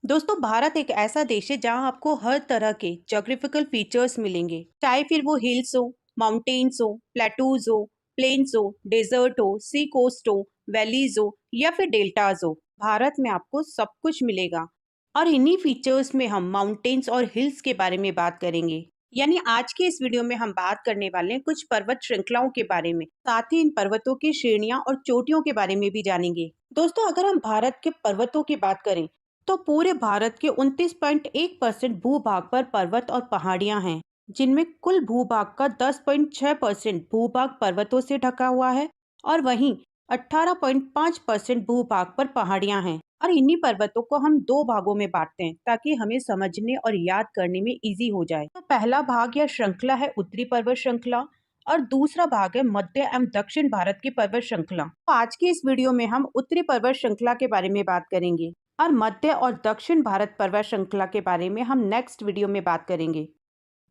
दोस्तों, भारत एक ऐसा देश है जहां आपको हर तरह के ज्योग्राफिकल फीचर्स मिलेंगे, चाहे फिर वो हिल्स हो, माउंटेन्स हो, प्लेटूज हो, प्लेन्स हो, डेजर्ट हो, सी कोस्ट हो, वैलीज हो या फिर डेल्टाज हो। भारत में आपको सब कुछ मिलेगा। और इन्हीं फीचर्स में हम माउंटेन्स और हिल्स के बारे में बात करेंगे। यानी आज के इस वीडियो में हम बात करने वाले हैं कुछ पर्वत श्रृंखलाओं के बारे में, साथ ही इन पर्वतों की श्रेणियां और चोटियों के बारे में भी जानेंगे। दोस्तों, अगर हम भारत के पर्वतों की बात करें तो पूरे भारत के 29.1% भूभाग पर पर्वत और पहाड़ियां हैं, जिनमें कुल भूभाग का 10.6% भूभाग पर्वतों से ढका हुआ है और वहीं 18.5% भूभाग पर पहाड़ियां हैं। और इन्हीं पर्वतों को हम दो भागों में बांटते हैं ताकि हमें समझने और याद करने में इजी हो जाए। तो पहला भाग या श्रृंखला है उत्तरी पर्वत श्रृंखला और दूसरा भाग है मध्य एवं दक्षिण भारत की पर्वत श्रृंखला। तो आज की इस वीडियो में हम उत्तरी पर्वत श्रृंखला के बारे में बात करेंगे और मध्य और दक्षिण भारत पर्वत श्रृंखला के बारे में हम नेक्स्ट वीडियो में बात करेंगे।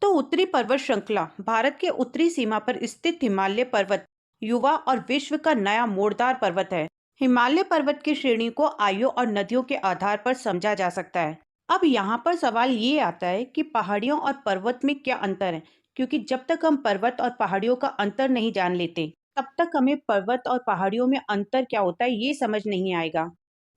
तो उत्तरी पर्वत श्रृंखला भारत के उत्तरी सीमा पर स्थित हिमालय पर्वत युवा और विश्व का नया मोड़दार पर्वत है। हिमालय पर्वत की श्रेणी को आयु और नदियों के आधार पर समझा जा सकता है। अब यहाँ पर सवाल ये आता है कि पहाड़ियों और पर्वत में क्या अंतर है, क्योंकि जब तक हम पर्वत और पहाड़ियों का अंतर नहीं जान लेते तब तक हमें पर्वत और पहाड़ियों में अंतर क्या होता है ये समझ नहीं आएगा।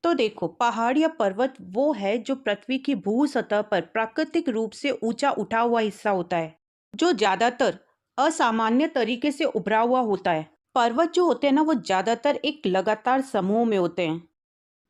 तो देखो, पहाड़ या पर्वत वो है जो पृथ्वी की भू सतह पर प्राकृतिक रूप से ऊंचा उठा हुआ हिस्सा होता है, जो ज्यादातर असामान्य तरीके से उभरा हुआ होता है। पर्वत जो होते हैं ना, वो ज्यादातर एक लगातार समूह में होते हैं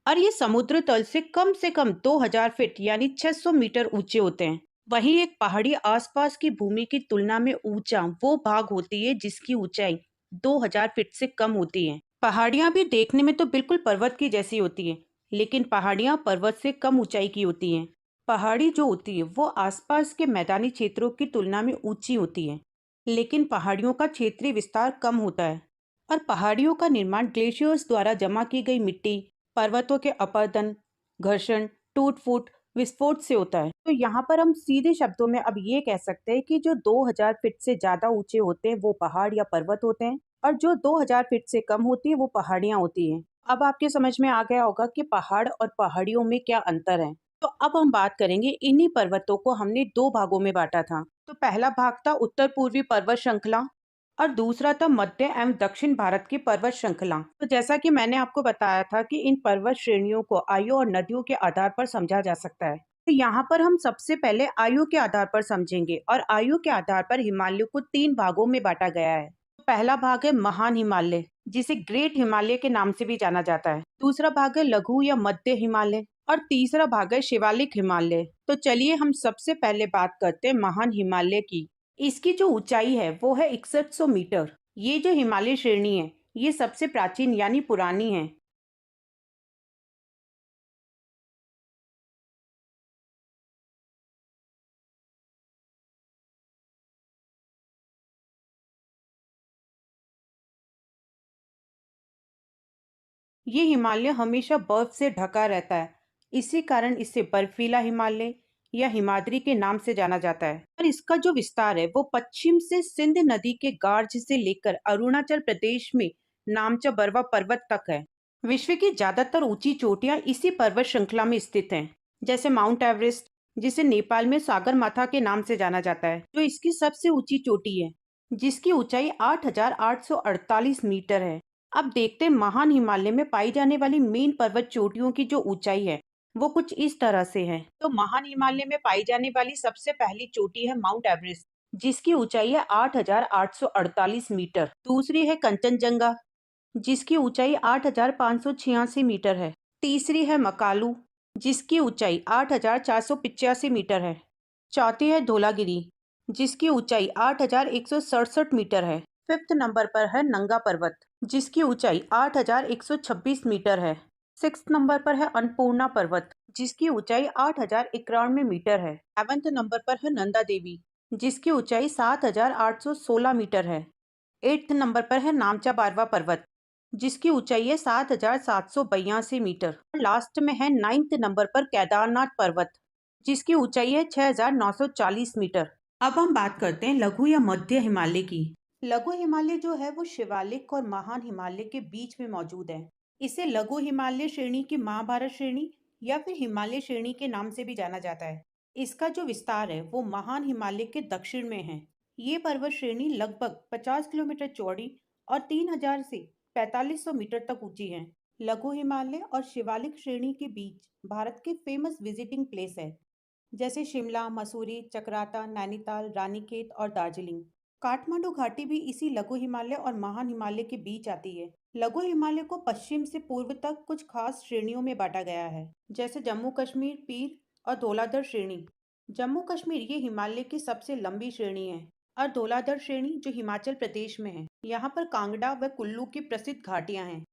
और ये समुद्र तल से कम 2000 फीट यानी 600 मीटर ऊंचे होते हैं। वहीं एक पहाड़ी आसपास की भूमि की तुलना में ऊंचा वो भाग होती है जिसकी ऊंचाई 2000 फीट से कम होती है। पहाड़ियां भी देखने में तो बिल्कुल पर्वत की जैसी होती है, लेकिन पहाड़ियां पर्वत से कम ऊंचाई की होती हैं। पहाड़ी जो होती है वो आसपास के मैदानी क्षेत्रों की तुलना में ऊंची होती है, लेकिन पहाड़ियों का क्षेत्रीय विस्तार कम होता है। और पहाड़ियों का निर्माण ग्लेशियर्स द्वारा जमा की गई मिट्टी, पर्वतों के अपरदन, घर्षण, टूट फूट, विस्फोट से होता है। तो यहाँ पर हम सीधे शब्दों में अब ये कह सकते हैं कि जो 2000 फीट से ज्यादा ऊंचे होते हैं वो पहाड़ या पर्वत होते हैं और जो 2000 फीट से कम होती है वो पहाड़ियाँ होती हैं। अब आपके समझ में आ गया होगा कि पहाड़ और पहाड़ियों में क्या अंतर है। तो अब हम बात करेंगे, इन्हीं पर्वतों को हमने दो भागों में बांटा था। तो पहला भाग था उत्तर पूर्वी पर्वत श्रृंखला और दूसरा था मध्य एवं दक्षिण भारत की पर्वत श्रृंखला। तो जैसा कि मैंने आपको बताया था कि इन पर्वत श्रेणियों को आयु और नदियों के आधार पर समझा जा सकता है। तो यहाँ पर हम सबसे पहले आयु के आधार पर समझेंगे और आयु के आधार पर हिमालय को तीन भागों में बांटा गया है। तो पहला भाग है महान हिमालय, जिसे ग्रेट हिमालय के नाम से भी जाना जाता है। दूसरा भाग है लघु या मध्य हिमालय और तीसरा भाग है शिवालिक हिमालय। तो चलिए हम सबसे पहले बात करते हैं महान हिमालय की। इसकी जो ऊंचाई है वो है 6100 मीटर। ये जो हिमालय श्रेणी है ये सबसे प्राचीन यानी पुरानी है। ये हिमालय हमेशा बर्फ से ढका रहता है, इसी कारण इसे बर्फीला हिमालय या हिमाद्री के नाम से जाना जाता है। और इसका जो विस्तार है वो पश्चिम से सिंध नदी के गार्ज से लेकर अरुणाचल प्रदेश में नामचा बरवा पर्वत तक है। विश्व की ज्यादातर ऊंची चोटियां इसी पर्वत श्रृंखला में स्थित हैं, जैसे माउंट एवरेस्ट, जिसे नेपाल में सागरमाथा के नाम से जाना जाता है, जो इसकी सबसे ऊंची चोटी है, जिसकी ऊंचाई 8848 मीटर है। अब देखते हैं महान हिमालय में पाई जाने वाली मेन पर्वत चोटियों की जो ऊंचाई है वो कुछ इस तरह से है। तो महान हिमालय में पाई जाने वाली सबसे पहली चोटी है माउंट एवरेस्ट, जिसकी ऊंचाई है 8848 मीटर। दूसरी है कंचनजंगा, जिसकी ऊंचाई 8586 मीटर है। तीसरी है मकालू, जिसकी ऊंचाई 8485 मीटर है। चौथी है धौलागिरी, जिसकी ऊंचाई 8167 मीटर है। फिफ्थ नंबर पर है नंगा पर्वत, जिसकी ऊंचाई 8126 मीटर है। सिक्स्थ नंबर पर है अन्नपूर्णा पर्वत, जिसकी ऊंचाई 8091 मीटर है। सेवंथ नंबर पर है नंदा देवी, जिसकी ऊंचाई 7816 मीटर है। एट्थ नंबर पर है नामचा बारवा पर्वत, जिसकी ऊंचाई है 7782 मीटर। और लास्ट में है नाइन्थ नंबर पर केदारनाथ पर्वत, जिसकी ऊंचाई है 6940 मीटर। अब हम बात करते हैं लघु या मध्य हिमालय की। लघु हिमालय जो है वो शिवालिक और महान हिमालय के बीच में मौजूद है। इसे लघु हिमालय श्रेणी की महाभारत श्रेणी या फिर हिमालय श्रेणी के नाम से भी जाना जाता है। इसका जो विस्तार है वो महान हिमालय के दक्षिण में है। ये पर्वत श्रेणी लगभग 50 किलोमीटर चौड़ी और 3000 से 4500 मीटर तक ऊंची है। लघु हिमालय और शिवालिक श्रेणी के बीच भारत के फेमस विजिटिंग प्लेस है, जैसे शिमला, मसूरी, चकराता, नैनीताल, रानीखेत और दार्जिलिंग। काठमांडू घाटी भी इसी लघु हिमालय और महान हिमालय के बीच आती है। लघु हिमालय को पश्चिम से पूर्व तक कुछ खास श्रेणियों में बांटा गया है, जैसे जम्मू कश्मीर, पीर और धौलाधर श्रेणी। जम्मू कश्मीर ये हिमालय की सबसे लंबी श्रेणी है, और धौलाधर श्रेणी जो हिमाचल प्रदेश में है। यहाँ पर कांगड़ा व कुल्लू की प्रसिद्ध घाटियां हैं।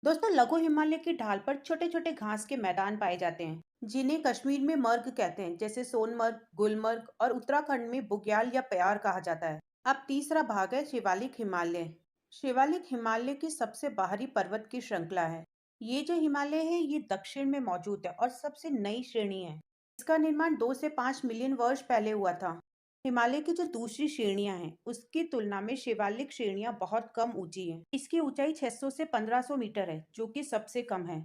दोस्तों, लघु हिमालय की ढाल पर छोटे छोटे घास के मैदान पाए जाते हैं, जिन्हें कश्मीर में मर्ग कहते हैं, जैसे सोनमर्ग, गुलमर्ग, और उत्तराखंड में बुग्याल या प्यार कहा जाता है। अब तीसरा भाग है शिवालिक हिमालय। शिवालिक हिमालय की सबसे बाहरी पर्वत की श्रृंखला है। ये जो हिमालय है ये दक्षिण में मौजूद है और सबसे नई श्रेणी है। इसका निर्माण 2 से 5 मिलियन वर्ष पहले हुआ था। हिमालय की जो दूसरी श्रेणियां हैं उसकी तुलना में शिवालिक श्रेणियां बहुत कम ऊंची हैं। इसकी ऊंचाई 600 से 1500 मीटर है, जो कि सबसे कम है।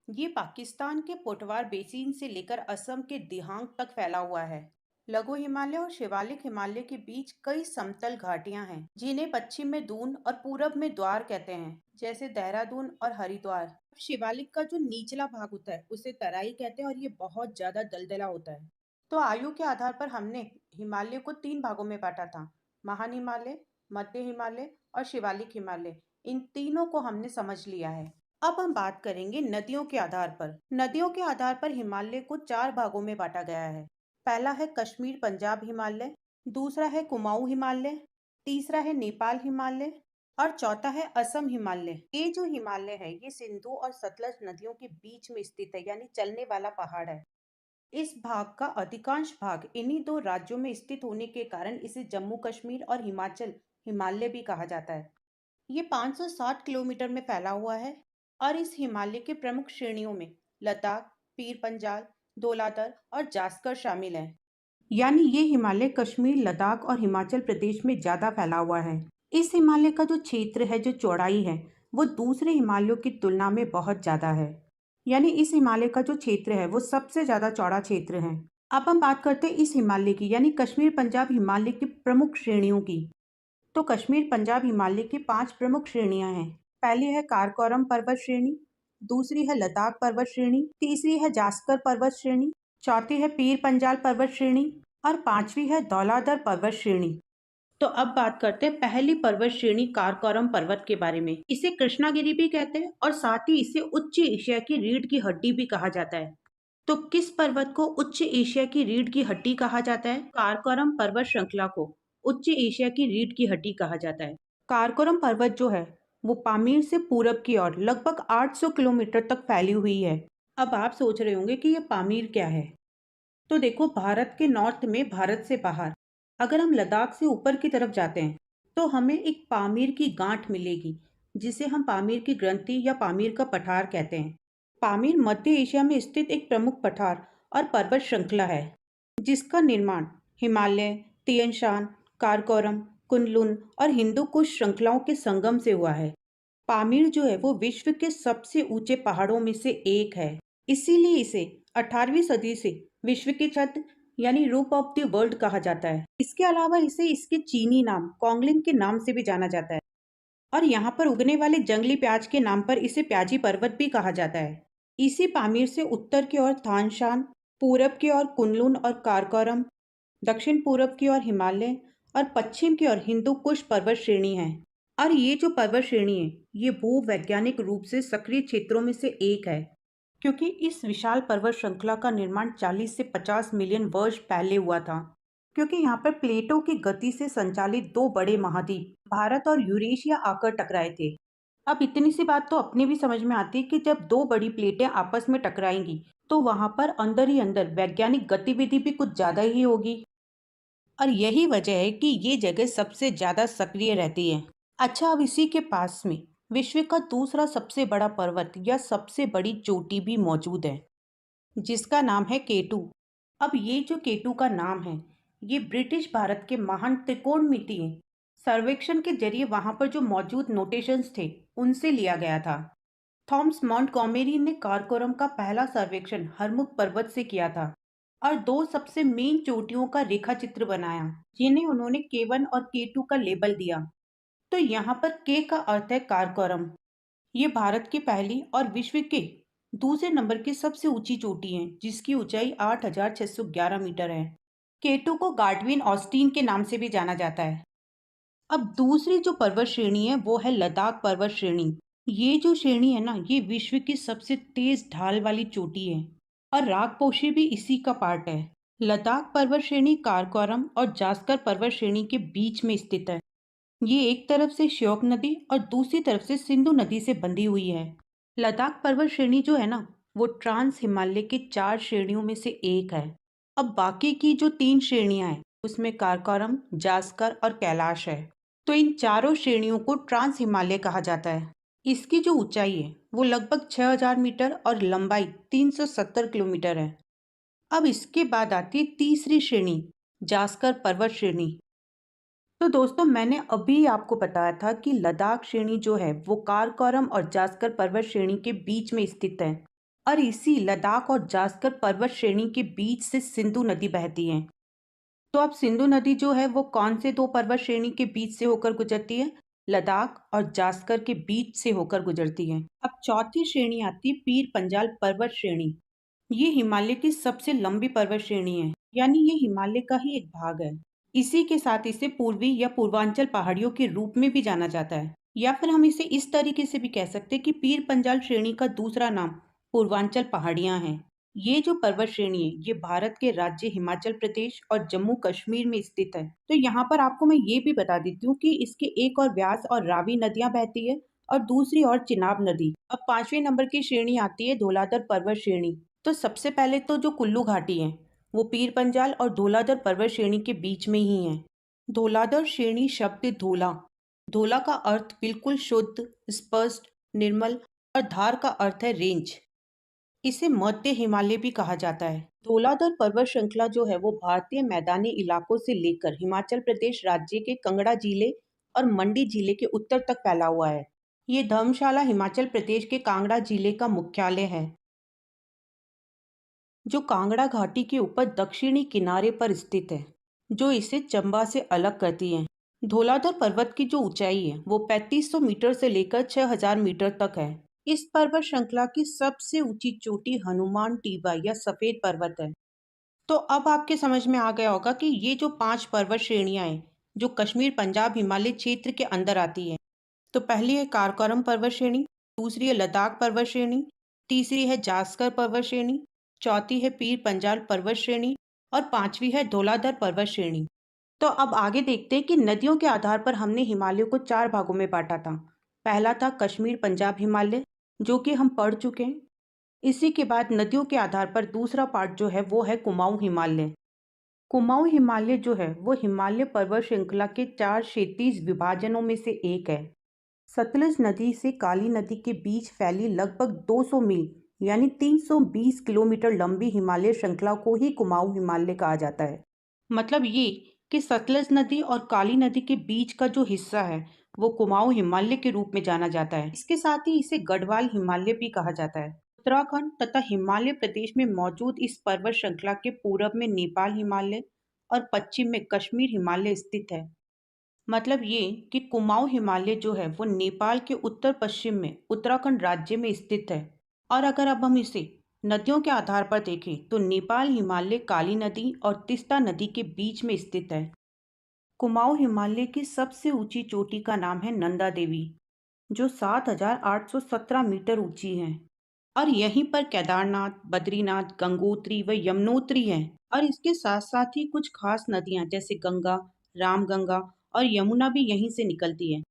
ये पाकिस्तान के पोटवार बेसिन से लेकर असम के दिहांग तक फैला हुआ है। लघु हिमालय और शिवालिक हिमालय के बीच कई समतल घाटियां हैं, जिन्हें पश्चिम में दून और पूरब में द्वार कहते हैं, जैसे देहरादून और हरिद्वार। शिवालिक का जो निचला भाग होता है उसे तराई कहते हैं, और ये बहुत ज्यादा दलदला होता है। तो आयु के आधार पर हमने हिमालय को 3 भागों में बांटा था: महान हिमालय, मध्य हिमालय और शिवालिक हिमालय। इन तीनों को हमने समझ लिया है। अब हम बात करेंगे नदियों के आधार पर। नदियों के आधार पर हिमालय को 4 भागों में बांटा गया है। पहला है कश्मीर पंजाब हिमालय, दूसरा है कुमाऊं हिमालय, तीसरा है नेपाल हिमालय, और चौथा है असम हिमालय। ये जो हिमालय है ये सिंधु और सतलज नदियों के बीच में स्थित है, यानी चलने वाला पहाड़ है। इस भाग का अधिकांश भाग इन्हीं 2 राज्यों में स्थित होने के कारण इसे जम्मू कश्मीर और हिमाचल हिमालय भी कहा जाता है। ये 560 किलोमीटर में फैला हुआ है, और इस हिमालय के प्रमुख श्रेणियों में लद्दाख, पीर पंजाल, धौलाधर और जास्कर शामिल है। यानी ये हिमालय कश्मीर, लद्दाख और हिमाचल प्रदेश में ज्यादा फैला हुआ है। इस हिमालय का जो क्षेत्र है, जो चौड़ाई है, वो दूसरे हिमालयों की तुलना में बहुत ज्यादा है। यानी इस हिमालय का जो क्षेत्र है वो सबसे ज्यादा चौड़ा क्षेत्र है। अब हम बात करते हैं इस हिमालय की, यानी कश्मीर पंजाब हिमालय की प्रमुख श्रेणियों की। तो कश्मीर पंजाब हिमालय की 5 प्रमुख श्रेणियां हैं। पहली है काराकोरम पर्वत श्रेणी, दूसरी है लद्दाख पर्वत श्रेणी, तीसरी है जास्कर पर्वत श्रेणी, चौथी है पीर पंजाल पर्वत श्रेणी, और पांचवी है धौलाधर पर्वत श्रेणी। तो अब बात करते हैं पहली पर्वत श्रेणी काराकोरम पर्वत के बारे में। इसे कृष्णागिरी भी कहते हैं, और साथ ही इसे उच्च एशिया की रीढ़ की हड्डी भी कहा जाता है। तो किस पर्वत को उच्च एशिया की रीढ़ की हड्डी कहा जाता है? काराकोरम पर्वत श्रृंखला को उच्च एशिया की रीढ़ की हड्डी कहा जाता है। काराकोरम पर्वत जो है वो पामीर से पूरब की ओर लगभग 800 किलोमीटर तक फैली हुई है। अब आप सोच रहे होंगे कि ये पामीर क्या है। तो देखो, भारत के नॉर्थ में, भारत से बाहर अगर हम लद्दाख से ऊपर की तरफ जाते हैं तो हमें एक पामीर की गांठ मिलेगी, जिसे हम पामीर की ग्रंथि या पामीर का पठार कहते हैं। पामीर मध्य एशिया में स्थित एक प्रमुख पठार और पर्वत श्रृंखला है, जिसका निर्माण हिमालय, तियन शान, काराकोरम, कुनलुन और हिंदू कुश श्रृंखलाओं के संगम से हुआ है। पामीर जो है वो विश्व के सबसे ऊंचे पहाड़ों में से एक है। इसीलिए इसे 18वीं सदी से विश्व के छत यानी रूप ऑफ द वर्ल्ड कहा जाता है। इसके अलावा इसे इसके चीनी नाम कॉन्गलिंग के नाम से भी जाना जाता है, और यहाँ पर उगने वाले जंगली प्याज के नाम पर इसे प्याजी पर्वत भी कहा जाता है। इसी पामीर से उत्तर की ओर थानशान, पूरब की ओर कुनलुन और काराकोरम, दक्षिण पूरब की ओर हिमालय और पश्चिम की ओर हिंदू कुश पर्वत श्रेणी है। और ये जो पर्वत श्रेणी है ये भूवैज्ञानिक रूप से सक्रिय क्षेत्रों में से एक है, क्योंकि इस विशाल पर्वत श्रृंखला का निर्माण 40 से 50 मिलियन वर्ष पहले हुआ था। क्योंकि यहाँ पर प्लेटों की गति से संचालित 2 बड़े महाद्वीप भारत और यूरेशिया आकर टकराए थे। अब इतनी सी बात तो अपने भी समझ में आती है कि जब 2 बड़ी प्लेटें आपस में टकराएंगी तो वहां पर अंदर ही अंदर वैज्ञानिक गतिविधि भी कुछ ज्यादा ही होगी, और यही वजह है कि ये जगह सबसे ज्यादा सक्रिय रहती है। अच्छा, अब इसी के पास में विश्व का दूसरा सबसे बड़ा पर्वत या सबसे बड़ी चोटी भी मौजूद है, जिसका नाम है केटू। अब ये जो केटू का नाम है ये ब्रिटिश भारत के महान त्रिकोणमितीय सर्वेक्षण के जरिए वहां पर जो मौजूद नोटेशंस थे उनसे लिया गया था। थॉमस मॉन्टगोमेरी ने काराकोरम का पहला सर्वेक्षण हरमुख पर्वत से किया था और दो सबसे मेन चोटियों का रेखा चित्र बनाया, जिन्हें उन्होंने K1 और K2 का लेबल दिया। तो यहाँ पर K का अर्थ है काराकोरम। ये भारत की पहली और विश्व के दूसरे नंबर की सबसे ऊंची चोटी है, जिसकी ऊंचाई 8,611 मीटर है। K2 को गार्डविन ऑस्टीन के नाम से भी जाना जाता है। अब दूसरी जो पर्वत श्रेणी है वो है लद्दाख पर्वत श्रेणी। ये जो श्रेणी है ना, ये विश्व की सबसे तेज ढाल वाली चोटी है और रागपोशी भी इसी का पार्ट है। लद्दाख पर्वत श्रेणी काराकोरम और जास्कर पर्वत श्रेणी के बीच में स्थित है। ये एक तरफ से श्योक नदी और दूसरी तरफ से सिंधु नदी से बंधी हुई है। लद्दाख पर्वत श्रेणी जो है ना, वो ट्रांस हिमालय की 4 श्रेणियों में से एक है। अब बाकी की जो 3 श्रेणियां हैं, उसमें काराकोरम, जास्कर और कैलाश है। तो इन चारों श्रेणियों को ट्रांस हिमालय कहा जाता है। इसकी जो ऊंचाई है वो लगभग 6000 मीटर और लंबाई 370 किलोमीटर है। अब इसके बाद आती है तीसरी श्रेणी, जास्कर पर्वत श्रेणी। तो दोस्तों, मैंने अभी आपको बताया था कि लद्दाख श्रेणी जो है वो काराकोरम और जास्कर पर्वत श्रेणी के बीच में स्थित है और इसी लद्दाख और जास्कर पर्वत श्रेणी के बीच से सिंधु नदी बहती है। तो अब सिंधु नदी जो है वो कौन से दो पर्वत श्रेणी के बीच से होकर गुजरती है? लद्दाख और जास्कर के बीच से होकर गुजरती है। अब चौथी श्रेणी आती है पीर पंजाल पर्वत श्रेणी। ये हिमालय की सबसे लंबी पर्वत श्रेणी है, यानी ये हिमालय का ही एक भाग है। इसी के साथ इसे पूर्वी या पूर्वांचल पहाड़ियों के रूप में भी जाना जाता है, या फिर हम इसे इस तरीके से भी कह सकते हैं कि पीर पंजाल श्रेणी का दूसरा नाम पूर्वांचल पहाड़ियां हैं। ये जो पर्वत श्रेणी है ये भारत के राज्य हिमाचल प्रदेश और जम्मू कश्मीर में स्थित है। तो यहाँ पर आपको मैं ये भी बता देती हूँ कि इसके एक और व्यास और रावी नदियां बहती है और दूसरी और चिनाब नदी। अब 5वें नंबर की श्रेणी आती है धौलाधर पर्वत श्रेणी। तो सबसे पहले तो जो कुल्लू घाटी है वो पीर पंजाल और धौलाधर पर्वत श्रेणी के बीच में ही है। धौलाधर श्रेणी शब्द धोला, धोला का अर्थ बिल्कुल शुद्ध, स्पष्ट, निर्मल और धार का अर्थ है रेंज। इसे मध्य हिमालय भी कहा जाता है। धौलाधर पर्वत श्रृंखला जो है वो भारतीय मैदानी इलाकों से लेकर हिमाचल प्रदेश राज्य के कांगड़ा जिले और मंडी जिले के उत्तर तक फैला हुआ है। ये धर्मशाला हिमाचल प्रदेश के कांगड़ा जिले का मुख्यालय है, जो कांगड़ा घाटी के ऊपर दक्षिणी किनारे पर स्थित है, जो इसे चंबा से अलग करती है। धौलाधर पर्वत की जो ऊंचाई है वो 3500 मीटर से लेकर 6000 मीटर तक है। इस पर्वत श्रृंखला की सबसे ऊंची चोटी हनुमान टीबा या सफेद पर्वत है। तो अब आपके समझ में आ गया होगा कि ये जो 5 पर्वत श्रेणियां हैं जो कश्मीर पंजाब हिमालय क्षेत्र के अंदर आती है। तो पहली है काराकोरम पर्वत श्रेणी, दूसरी है लद्दाख पर्वत श्रेणी, तीसरी है जास्कर पर्वत श्रेणी, चौथी है पीर पंजाल पर्वत श्रेणी और पांचवी है धौलाधर पर्वत श्रेणी। तो अब आगे देखते हैं कि नदियों के आधार पर हमने हिमालय को 4 भागों में बांटा था। पहला था कश्मीर पंजाब हिमालय, जो कि हम पढ़ चुके हैं। इसी के बाद नदियों के आधार पर दूसरा पार्ट जो है वो है कुमाऊं हिमालय। कुमाऊं हिमालय जो है वो हिमालय पर्वत श्रृंखला के 4 क्षैतिज विभाजनों में से एक है। सतलज नदी से काली नदी के बीच फैली लगभग 200 मील यानी 320 किलोमीटर लंबी हिमालय श्रृंखला को ही कुमाऊं हिमालय कहा जाता है। मतलब ये कि सतलज नदी और काली नदी के बीच का जो हिस्सा है वो कुमाऊं हिमालय के रूप में जाना जाता है। इसके साथ ही इसे गढ़वाल हिमालय भी कहा जाता है। उत्तराखंड तथा हिमालय प्रदेश में मौजूद इस पर्वत श्रृंखला के पूरब में नेपाल हिमालय और पश्चिम में कश्मीर हिमालय स्थित है। मतलब ये कि कुमाऊं हिमालय जो है वो नेपाल के उत्तर पश्चिम में उत्तराखंड राज्य में स्थित है। और अगर अब हम इसे नदियों के आधार पर देखें तो नेपाल हिमालय काली नदी और तीस्ता नदी के बीच में स्थित है। कुमाऊं हिमालय की सबसे ऊंची चोटी का नाम है नंदा देवी, जो 7817 मीटर ऊंची है। और यहीं पर केदारनाथ, बद्रीनाथ, गंगोत्री व यमुनोत्री हैं। और इसके साथ साथ ही कुछ खास नदियां जैसे गंगा, रामगंगा और यमुना भी यहीं से निकलती है।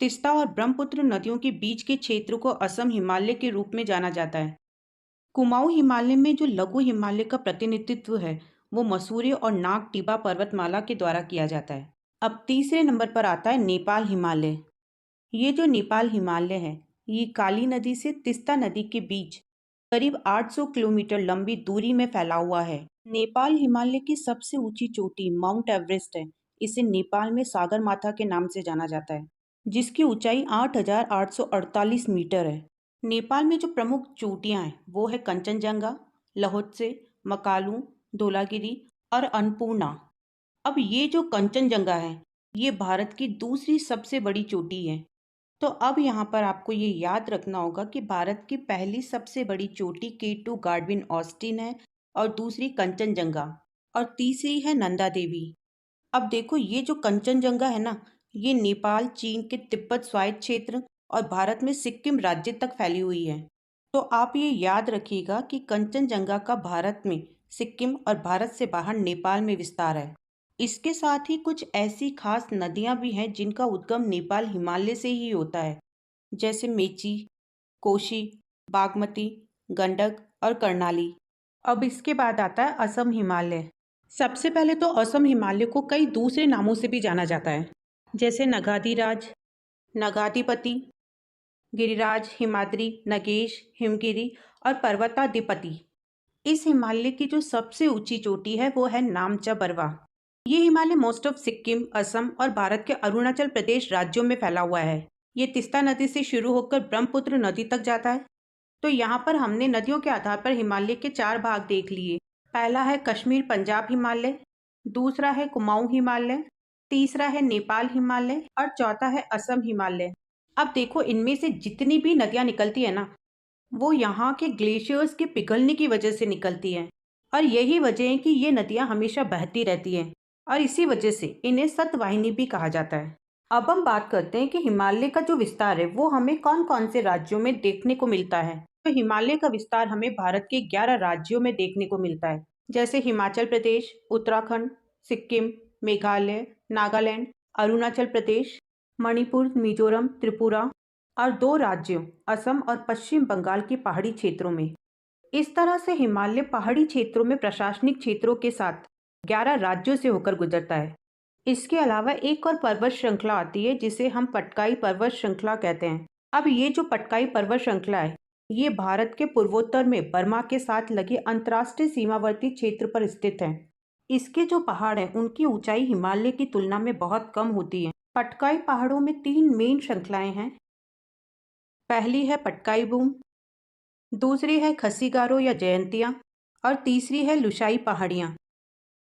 तीस्ता और ब्रह्मपुत्र नदियों के बीच के क्षेत्र को असम हिमालय के रूप में जाना जाता है। कुमाऊं हिमालय में जो लघु हिमालय का प्रतिनिधित्व है वो मसूरी और नाग टिबा पर्वतमाला के द्वारा किया जाता है। अब तीसरे नंबर पर आता है नेपाल हिमालय। ये जो नेपाल हिमालय है ये काली नदी से तीस्ता नदी के बीच करीब 800 किलोमीटर लंबी दूरी में फैला हुआ है। नेपाल हिमालय की सबसे ऊंची चोटी माउंट एवरेस्ट है। इसे नेपाल में सागर माथा के नाम से जाना जाता है, जिसकी ऊंचाई 8,848 मीटर है। नेपाल में जो प्रमुख चोटियां हैं वो है कंचनजंगा, लहोत्से, मकालू, धौलागिरी और अन्नपूर्णा। अब ये जो कंचनजंगा है ये भारत की दूसरी सबसे बड़ी चोटी है। तो अब यहाँ पर आपको ये याद रखना होगा कि भारत की पहली सबसे बड़ी चोटी K2 गार्डविन ऑस्टिन है और दूसरी कंचनजंगा और तीसरी है नंदा देवी। अब देखो ये जो कंचनजंगा है ना, ये नेपाल, चीन के तिब्बत स्वायत्त क्षेत्र और भारत में सिक्किम राज्य तक फैली हुई है। तो आप ये याद रखिएगा कि कंचनजंगा का भारत में सिक्किम और भारत से बाहर नेपाल में विस्तार है। इसके साथ ही कुछ ऐसी खास नदियां भी हैं जिनका उद्गम नेपाल हिमालय से ही होता है, जैसे मेची, कोशी, बागमती, गंडक और कर्णाली। अब इसके बाद आता है असम हिमालय। सबसे पहले तो असम हिमालय को कई दूसरे नामों से भी जाना जाता है, जैसे नगाधिराज, नगाधिपति, गिरिराज, हिमाद्री, नगेश, हिमगिरी और पर्वताधिपति। इस हिमालय की जो सबसे ऊंची चोटी है वो है नामचा बरवा। ये हिमालय मोस्ट ऑफ सिक्किम, असम और भारत के अरुणाचल प्रदेश राज्यों में फैला हुआ है। ये तीस्ता नदी से शुरू होकर ब्रह्मपुत्र नदी तक जाता है। तो यहाँ पर हमने नदियों के आधार पर हिमालय के 4 भाग देख लिए। पहला है कश्मीर पंजाब हिमालय, दूसरा है कुमाऊं हिमालय, तीसरा है नेपाल हिमालय और चौथा है असम हिमालय। अब देखो इनमें से जितनी भी नदियाँ निकलती है ना, वो यहाँ के ग्लेशियर्स के पिघलने की वजह से निकलती हैं और यही वजह है कि ये नदियाँ हमेशा बहती रहती हैं और इसी वजह से इन्हें सतवाहिनी भी कहा जाता है। अब हम बात करते हैं कि हिमालय का जो विस्तार है वो हमें कौन कौन से राज्यों में देखने को मिलता है। तो हिमालय का विस्तार हमें भारत के 11 राज्यों में देखने को मिलता है, जैसे हिमाचल प्रदेश, उत्तराखंड, सिक्किम, मेघालय, नागालैंड, अरुणाचल प्रदेश, मणिपुर, मिजोरम, त्रिपुरा और 2 राज्यों असम और पश्चिम बंगाल के पहाड़ी क्षेत्रों में। इस तरह से हिमालय पहाड़ी क्षेत्रों में प्रशासनिक क्षेत्रों के साथ 11 राज्यों से होकर गुजरता है। इसके अलावा एक और पर्वत श्रृंखला आती है जिसे हम पटकाई पर्वत श्रृंखला कहते हैं। अब ये जो पटकाई पर्वत श्रृंखला है ये भारत के पूर्वोत्तर में बर्मा के साथ लगे अंतर्राष्ट्रीय सीमावर्ती क्षेत्र पर स्थित है। इसके जो पहाड़ हैं उनकी ऊंचाई हिमालय की तुलना में बहुत कम होती है। पटकाई पहाड़ों में 3 मेन श्रृंखलाएं हैं। पहली है पटकाई बूम, दूसरी है खसीगारो या जयंतिया और तीसरी है लुशाई पहाड़ियाँ।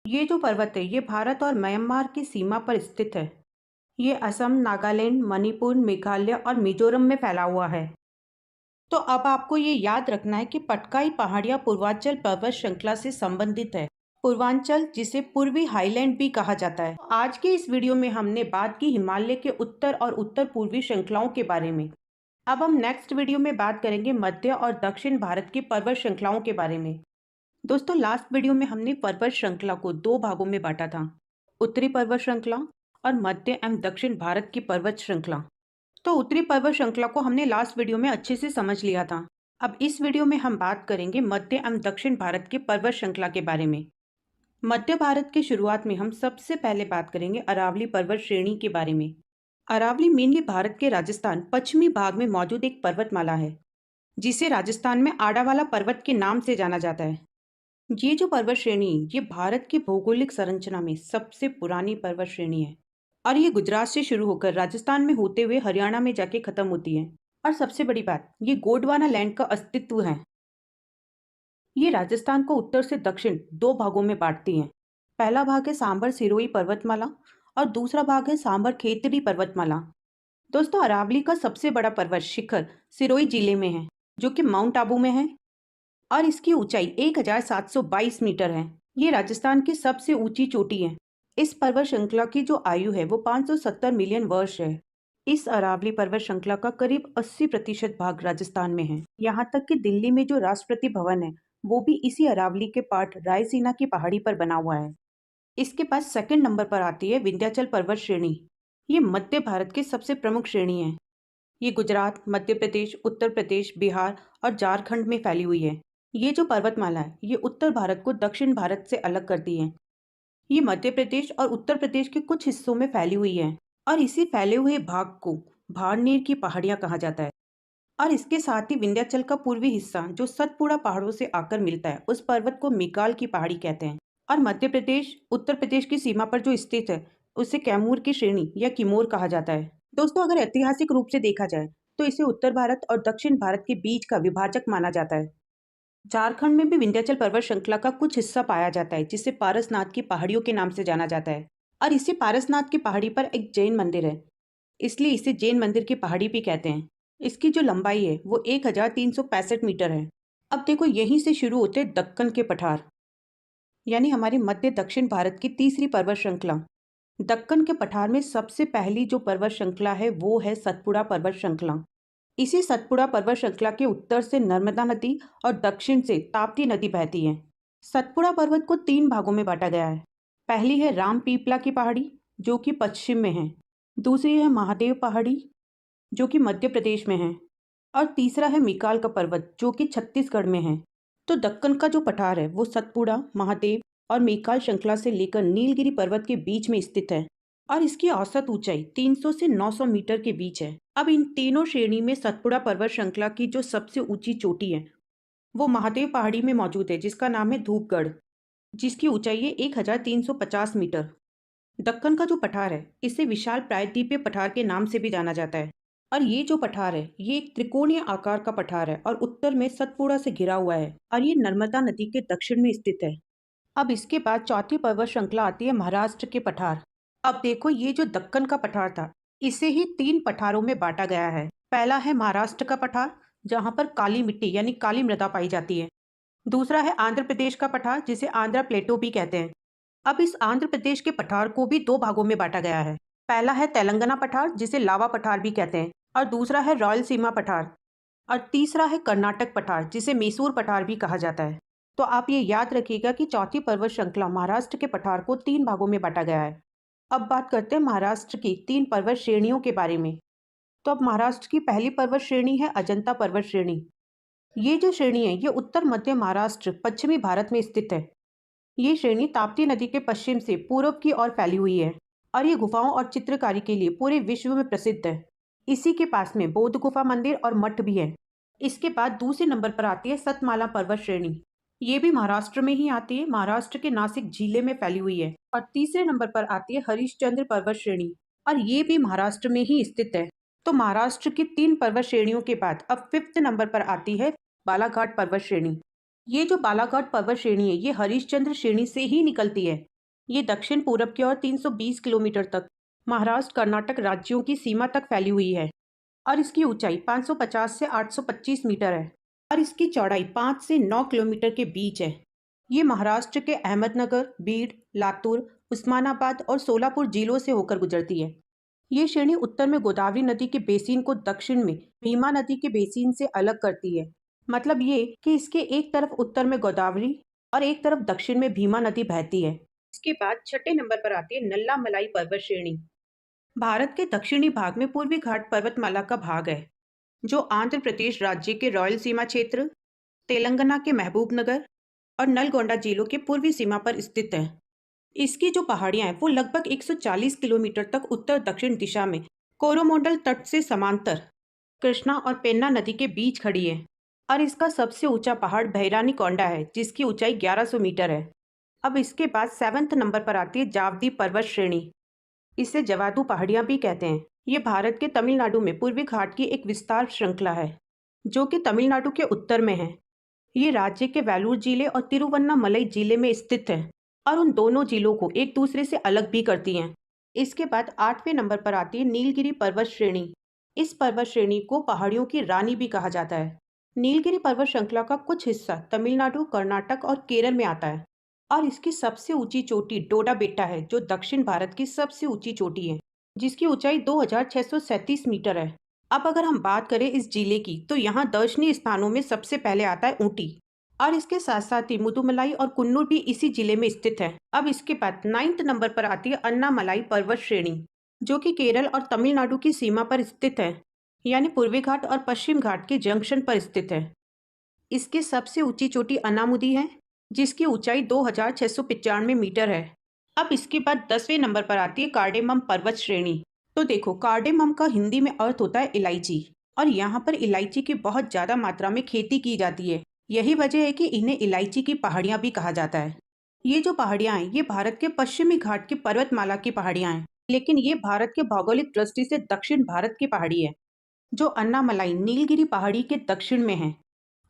ये जो पर्वत है ये भारत और म्यांमार की सीमा पर स्थित है। ये असम, नागालैंड, मणिपुर, मेघालय और मिजोरम में फैला हुआ है। तो अब आपको ये याद रखना है कि पटकाई पहाड़ियाँ पूर्वांचल पर्वत श्रृंखला से संबंधित है। पूर्वांचल जिसे पूर्वी हाईलैंड भी कहा जाता है। आज के इस वीडियो में हमने बात की हिमालय के उत्तर और उत्तर पूर्वी श्रृंखलाओं के बारे में। अब हम नेक्स्ट वीडियो में बात करेंगे मध्य और दक्षिण भारत की पर्वत श्रृंखलाओं के बारे में। दोस्तों लास्ट वीडियो में हमने पर्वत श्रृंखला को 2 भागों में बांटा था, उत्तरी पर्वत श्रृंखला और मध्य एवं दक्षिण भारत की पर्वत श्रृंखला। तो उत्तरी पर्वत श्रृंखला को हमने लास्ट वीडियो में अच्छे से समझ लिया था। अब इस वीडियो में हम बात करेंगे मध्य एवं दक्षिण भारत की पर्वत श्रृंखला के बारे में। मध्य भारत की शुरुआत में हम सबसे पहले बात करेंगे अरावली पर्वत श्रेणी के बारे में। अरावली मेनली भारत के राजस्थान पश्चिमी भाग में मौजूद एक पर्वतमाला है जिसे राजस्थान में आडावाला पर्वत के नाम से जाना जाता है। ये जो पर्वत श्रेणी ये भारत की भौगोलिक संरचना में सबसे पुरानी पर्वत श्रेणी है और ये गुजरात से शुरू होकर राजस्थान में होते हुए हरियाणा में जाके खत्म होती है। और सबसे बड़ी बात, ये गोंडवाना लैंड का अस्तित्व है। ये राजस्थान को उत्तर से दक्षिण 2 भागों में बांटती है। पहला भाग है सांबर सिरोही पर्वतमाला और दूसरा भाग है सांबर खेतड़ी पर्वतमाला। दोस्तों अरावली का सबसे बड़ा पर्वत शिखर सिरोही जिले में है जो कि माउंट आबू में है और इसकी ऊंचाई 1722 मीटर है। ये राजस्थान की सबसे ऊंची चोटी है। इस पर्वत श्रृंखला की जो आयु है वो 570 मिलियन वर्ष है। इस अरावली पर्वत श्रृंखला का करीब 80% भाग राजस्थान में है। यहाँ तक कि दिल्ली में जो राष्ट्रपति भवन है वो भी इसी अरावली के पार्ट रायसीना की पहाड़ी पर बना हुआ है। इसके बाद सेकंड नंबर पर आती है विंध्याचल पर्वत श्रेणी। ये मध्य भारत की सबसे प्रमुख श्रेणी है। ये गुजरात, मध्य प्रदेश, उत्तर प्रदेश, बिहार और झारखंड में फैली हुई है। ये जो पर्वतमाला है ये उत्तर भारत को दक्षिण भारत से अलग करती है। ये मध्य प्रदेश और उत्तर प्रदेश के कुछ हिस्सों में फैली हुई है और इसी फैले हुए भाग को भारनेर की पहाड़ियां कहा जाता है। और इसके साथ ही विंध्याचल का पूर्वी हिस्सा जो सतपुड़ा पहाड़ों से आकर मिलता है उस पर्वत को मिकाल की पहाड़ी कहते हैं। और मध्य प्रदेश उत्तर प्रदेश की सीमा पर जो स्थित है उसे कैमूर की श्रेणी या किमोर कहा जाता है। दोस्तों अगर ऐतिहासिक रूप से देखा जाए तो इसे उत्तर भारत और दक्षिण भारत के बीच का विभाजक माना जाता है। झारखंड में भी विंध्याचल पर्वत श्रृंखला का कुछ हिस्सा पाया जाता है, जिसे पारसनाथ की पहाड़ियों के नाम से जाना जाता है। और इसी पारसनाथ की पहाड़ी पर एक जैन मंदिर है, इसलिए इसे जैन मंदिर की पहाड़ी भी कहते हैं। इसकी जो लंबाई है वो 1365 मीटर है। अब देखो, यहीं से शुरू होते दक्कन के पठार, यानी हमारी मध्य दक्षिण भारत की तीसरी पर्वत श्रृंखला। दक्कन के पठार में सबसे पहली जो पर्वत श्रृंखला है वो है सतपुड़ा पर्वत श्रृंखला। इसी सतपुड़ा पर्वत श्रृंखला के उत्तर से नर्मदा नदी और दक्षिण से ताप्ती नदी बहती है। सतपुड़ा पर्वत को 3 भागों में बांटा गया है। पहली है राम पीपला की पहाड़ी, जो कि पश्चिम में है। दूसरी है महादेव पहाड़ी, जो कि मध्य प्रदेश में है। और तीसरा है मिकाल का पर्वत, जो कि छत्तीसगढ़ में है। तो दक्कन का जो पठार है वो सतपुड़ा, महादेव और मिकाल श्रृंखला से लेकर नीलगिरी पर्वत के बीच में स्थित है। और इसकी औसत ऊंचाई 300 से 900 मीटर के बीच है। अब इन तीनों श्रेणी में सतपुड़ा पर्वत श्रृंखला की जो सबसे ऊंची चोटी है वो महादेव पहाड़ी में मौजूद है, जिसका नाम है धूपगढ़, जिसकी ऊंचाई है 1350 मीटर। दक्कन का जो पठार है इसे विशाल प्रायद्वीपीय पठार के नाम से भी जाना जाता है। और ये जो पठार है ये एक त्रिकोणीय आकार का पठार है और उत्तर में सतपुड़ा से घिरा हुआ है और ये नर्मदा नदी के दक्षिण में स्थित है। अब इसके बाद चौथी पर्वत श्रृंखला आती है महाराष्ट्र के पठार। अब देखो, ये जो दक्कन का पठार था इसे ही 3 पठारों में बांटा गया है। पहला है महाराष्ट्र का पठार, जहाँ पर काली मिट्टी यानी काली मृदा पाई जाती है। दूसरा है आंध्र प्रदेश का पठार, जिसे आंध्रा प्लेटो भी कहते हैं। अब इस आंध्र प्रदेश के पठार को भी 2 भागों में बांटा गया है। पहला है तेलंगाना पठार, जिसे लावा पठार भी कहते हैं, और दूसरा है रायलसीमा पठार। और तीसरा है कर्नाटक पठार, जिसे मैसूर पठार भी कहा जाता है। तो आप ये याद रखिएगा कि चौथी पर्वत श्रृंखला महाराष्ट्र के पठार को 3 भागों में बांटा गया है। अब बात करते हैं महाराष्ट्र की 3 पर्वत श्रेणियों के बारे में। तो अब महाराष्ट्र की पहली पर्वत श्रेणी है अजंता पर्वत श्रेणी। ये जो श्रेणी है ये उत्तर मध्य महाराष्ट्र पश्चिमी भारत में स्थित है। ये श्रेणी ताप्ती नदी के पश्चिम से पूर्व की ओर फैली हुई है और ये गुफाओं और चित्रकारी के लिए पूरे विश्व में प्रसिद्ध है। इसी के पास में बौद्ध गुफा मंदिर और मठ भी है। इसके बाद दूसरे नंबर पर आती है सतमाला पर्वत श्रेणी। ये भी महाराष्ट्र में ही आती है, महाराष्ट्र के नासिक जिले में फैली हुई है। और तीसरे नंबर पर आती है हरिश्चंद्र पर्वत श्रेणी और ये भी महाराष्ट्र में ही स्थित है। तो महाराष्ट्र की 3 पर्वत श्रेणियों के बाद अब 5th नंबर पर आती है बालाघाट पर्वत श्रेणी। ये जो बालाघाट पर्वत श्रेणी है ये हरिश्चंद्र श्रेणी से ही निकलती है। ये दक्षिण पूरब की ओर 320 किलोमीटर तक महाराष्ट्र कर्नाटक राज्यों की सीमा तक फैली हुई है और इसकी ऊंचाई 550 से 825 मीटर है और इसकी चौड़ाई 5 से 9 किलोमीटर के बीच है। ये महाराष्ट्र के अहमदनगर, बीड, लातूर, उस्मानाबाद और सोलापुर जिलों से होकर गुजरती है। ये श्रेणी उत्तर में गोदावरी नदी के बेसिन को दक्षिण में भीमा नदी के बेसिन से अलग करती है। मतलब ये कि इसके एक तरफ उत्तर में गोदावरी और एक तरफ दक्षिण में भीमा नदी बहती है। इसके बाद छठे नंबर पर आती है नल्ला मलाई पर्वत श्रेणी। भारत के दक्षिणी भाग में पूर्वी घाट पर्वतमाला का भाग है, जो आंध्र प्रदेश राज्य के रायलसीमा क्षेत्र, तेलंगाना के महबूबनगर और नलगोंडा जिलों के पूर्वी सीमा पर स्थित है। इसकी जो पहाड़ियां हैं वो लगभग 140 किलोमीटर तक उत्तर दक्षिण दिशा में कोरोमंडल तट से समांतर कृष्णा और पेन्ना नदी के बीच खड़ी है। और इसका सबसे ऊंचा पहाड़ भैरानी कोंडा है, जिसकी ऊंचाई 1100 मीटर है। अब इसके बाद 7th नंबर पर आती है जावदी पर्वत श्रेणी। इसे जवादू पहाड़ियां भी कहते हैं। ये भारत के तमिलनाडु में पूर्वी घाट की एक विस्तार श्रृंखला है, जो कि तमिलनाडु के उत्तर में है। ये राज्य के वेलूर जिले और तिरुवन्नामलई जिले में स्थित है और उन दोनों जिलों को एक दूसरे से अलग भी करती हैं। इसके बाद 8वें नंबर पर आती है नीलगिरी पर्वत श्रेणी। इस पर्वत श्रेणी को पहाड़ियों की रानी भी कहा जाता है। नीलगिरी पर्वत श्रृंखला का कुछ हिस्सा तमिलनाडु, कर्नाटक और केरल में आता है और इसकी सबसे ऊंची चोटी डोडा बेट्टा है, जो दक्षिण भारत की सबसे ऊंची चोटी है, जिसकी ऊंचाई 2637 मीटर है। अब अगर हम बात करें इस जिले की, तो यहाँ दर्शनीय स्थानों में सबसे पहले आता है ऊटी और इसके साथ साथ ही मुदुमलाई और कुन्नूर भी इसी जिले में स्थित है। अब इसके बाद 9th नंबर पर आती है अन्नामलाई पर्वत श्रेणी, जो कि केरल और तमिलनाडु की सीमा पर स्थित है, यानी पूर्वी घाट और पश्चिम घाट के जंक्शन पर स्थित है। इसकी सबसे ऊंची चोटी अनामुदी है, जिसकी ऊंचाई 2695 मीटर है। अब इसके बाद 10वें नंबर पर आती है कार्डेमम पर्वत श्रेणी। तो देखो, कार्डेमम का हिंदी में अर्थ होता है इलायची और यहाँ पर इलायची की बहुत ज़्यादा मात्रा में खेती की जाती है। यही वजह है कि इन्हें इलायची की पहाड़ियाँ भी कहा जाता है। ये जो पहाड़ियाँ हैं ये भारत के पश्चिमी घाट की पर्वतमाला की पहाड़ियाँ हैं, लेकिन ये भारत के भौगोलिक दृष्टि से दक्षिण भारत की पहाड़ी है। जो अन्नामलाई नीलगिरी पहाड़ी के दक्षिण में है।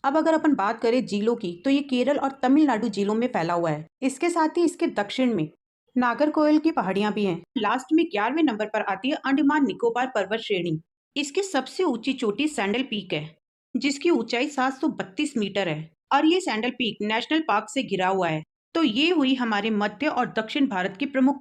अब अगर अपन बात करें झीलों की, तो ये केरल और तमिलनाडु झीलों में फैला हुआ है। इसके साथ ही इसके दक्षिण में नागरकोइल की पहाड़ियां भी हैं। लास्ट में 11वें नंबर पर आती है अंडमान निकोबार पर्वत श्रेणी। इसकी सबसे ऊंची चोटी सैंडल पीक है, जिसकी ऊंचाई 732 मीटर है और ये सैंडल पीक नेशनल पार्क से घिरा हुआ है। तो ये हुई हमारे मध्य और दक्षिण भारत की प्रमुख